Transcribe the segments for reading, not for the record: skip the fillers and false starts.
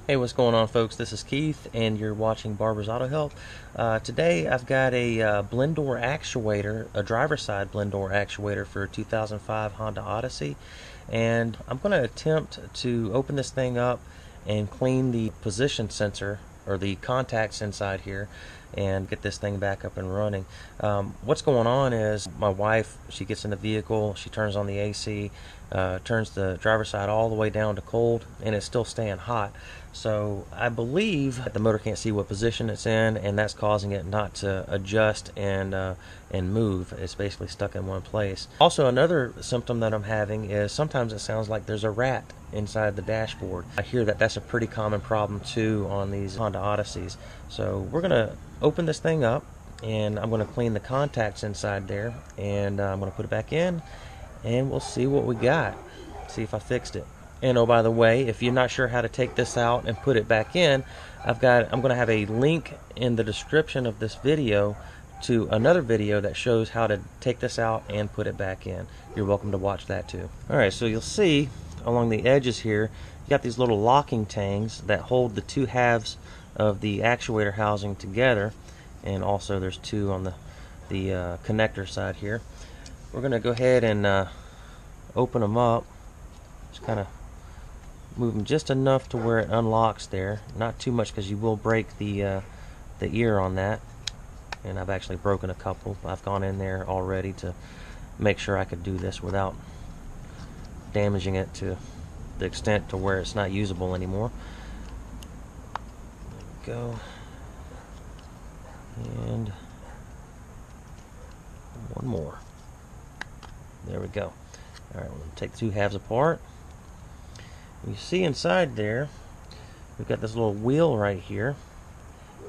Hey, what's going on, folks? This is Keith, and you're watching Barber's Auto Help. Today, I've got a blend door actuator, a driver's side blend door actuator for a 2005 Honda Odyssey, and I'm going to attempt to open this thing up and clean the position sensor or the contacts inside here and get this thing back up and running. What's going on is my wife, she gets in the vehicle, she turns on the AC, turns the driver's side all the way down to cold, and it's still staying hot. So I believe that the motor can't see what position it's in, and that's causing it not to adjust and move. It's basically stuck in one place. Also, another symptom that I'm having is sometimes it sounds like there's a rat inside the dashboard. I hear that that's a pretty common problem too on these Honda Odysseys. So we're going to open this thing up, and I'm going to clean the contacts inside there, and I'm going to put it back in, and we'll see what we got. See if I fixed it. And oh, by the way, if you're not sure how to take this out and put it back in, I'm going to have a link in the description of this video to another video that shows how to take this out and put it back in. You're welcome to watch that too. Alright, so you'll see along the edges here, you got these little locking tangs that hold the two halves of the actuator housing together, and also there's two on the connector side here. We're going to go ahead and open them up. Just kind of move them just enough to where it unlocks there, not too much because you will break the ear on that, and I've actually broken a couple. I've gone in there already to make sure I could do this without damaging it to the extent to where it's not usable anymore. There we go, and one more. There we go. Alright, we're going to take the two halves apart. You see inside there, we've got this little wheel right here,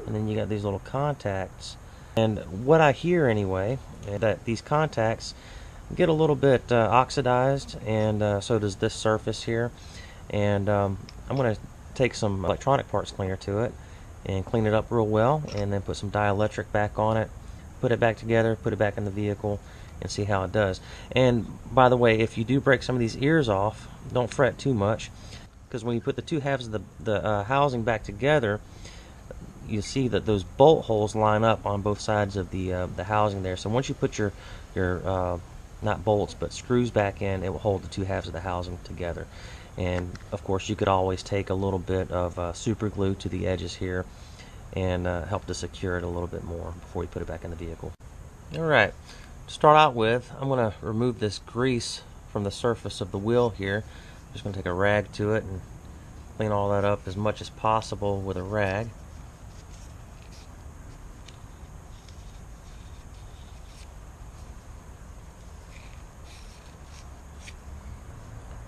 and then you got these little contacts. And what I hear anyway, is that these contacts get a little bit oxidized, and so does this surface here. And I'm going to take some electronic parts cleaner to it and clean it up real well, and then put some dielectric back on it, put it back together, put it back in the vehicle, and see how it does. And by the way, if you do break some of these ears off, don't fret too much, because when you put the two halves of the housing back together, you see that those bolt holes line up on both sides of the housing there. So once you put your not bolts but screws back in, it will hold the two halves of the housing together. And of course, you could always take a little bit of super glue to the edges here and help to secure it a little bit more before you put it back in the vehicle. Alright, to start out with, I'm going to remove this grease from the surface of the wheel here. I'm just going to take a rag to it and clean all that up as much as possible with a rag.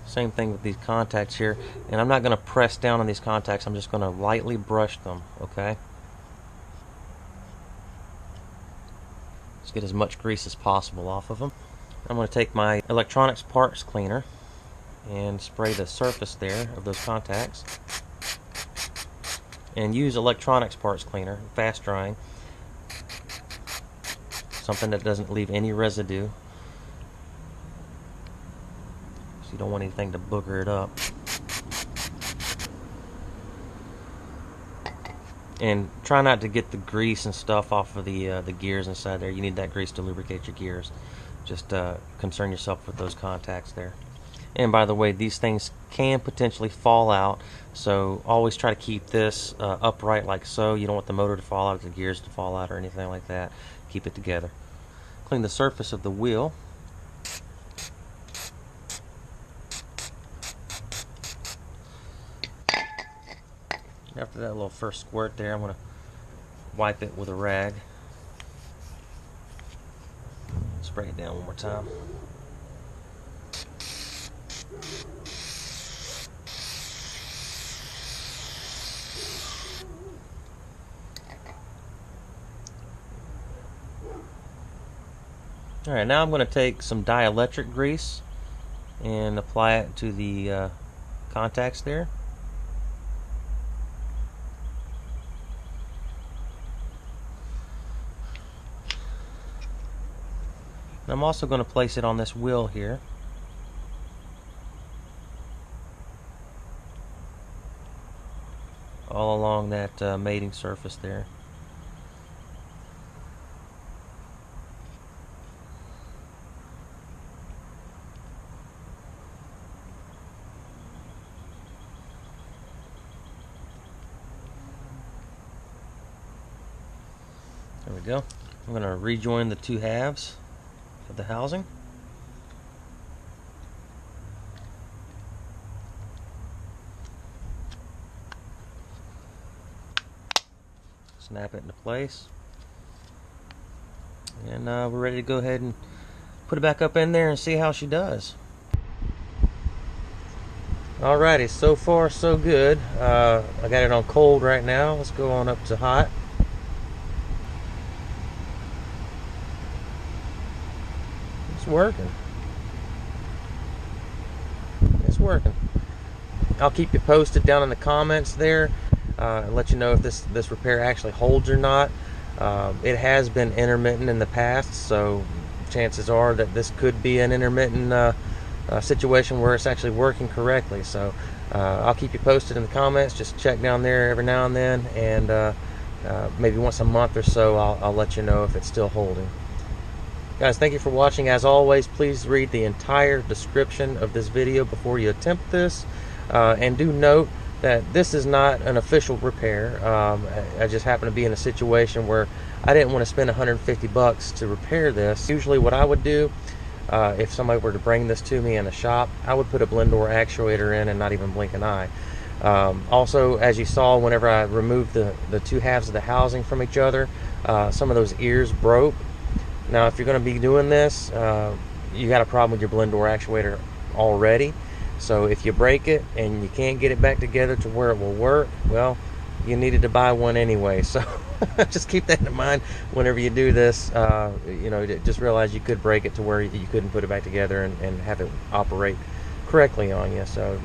Same thing with these contacts here, and I'm not going to press down on these contacts, I'm just going to lightly brush them, okay? Let's get as much grease as possible off of them. I'm going to take my electronics parts cleaner and spray the surface there of those contacts, and use electronics parts cleaner, fast drying, something that doesn't leave any residue. So you don't want anything to booger it up. And try not to get the grease and stuff off of the gears inside there. You need that grease to lubricate your gears. Just concern yourself with those contacts there. And by the way, these things can potentially fall out, so always try to keep this upright like so. You don't want the motor to fall out, the gears to fall out, or anything like that. Keep it together. Clean the surface of the wheel. After that little first squirt there, I'm going to wipe it with a rag. Spray it down one more time. Alright, now I'm going to take some dielectric grease and apply it to the contacts there. And I'm also going to place it on this wheel here. all along that mating surface there. There we go. I'm going to rejoin the two halves of the housing. Snap it into place. And we're ready to go ahead and put it back up in there and see how she does. Alrighty, so far so good. I got it on cold right now. Let's go on up to hot. Working. It's working. I'll keep you posted down in the comments there and let you know if this repair actually holds or not. It has been intermittent in the past, so chances are that this could be an intermittent situation where it's actually working correctly. So I'll keep you posted in the comments. Just check down there every now and then, and maybe once a month or so I'll let you know if it's still holding. Guys, thank you for watching. As always, please read the entire description of this video before you attempt this. And do note that this is not an official repair. I just happen to be in a situation where I didn't want to spend 150 bucks to repair this. Usually what I would do, if somebody were to bring this to me in a shop, I would put a blend door actuator in and not even blink an eye. Also, as you saw, whenever I removed the two halves of the housing from each other, some of those ears broke. Now, if you're going to be doing this, you got a problem with your blend door actuator already. So if you break it and you can't get it back together to where it will work, well, you needed to buy one anyway. So just keep that in mind whenever you do this. You know, just realize you could break it to where you couldn't put it back together and have it operate correctly on you. So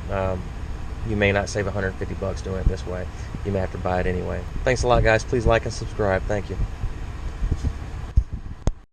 you may not save 150 bucks doing it this way. You may have to buy it anyway. Thanks a lot, guys. Please like and subscribe. Thank you.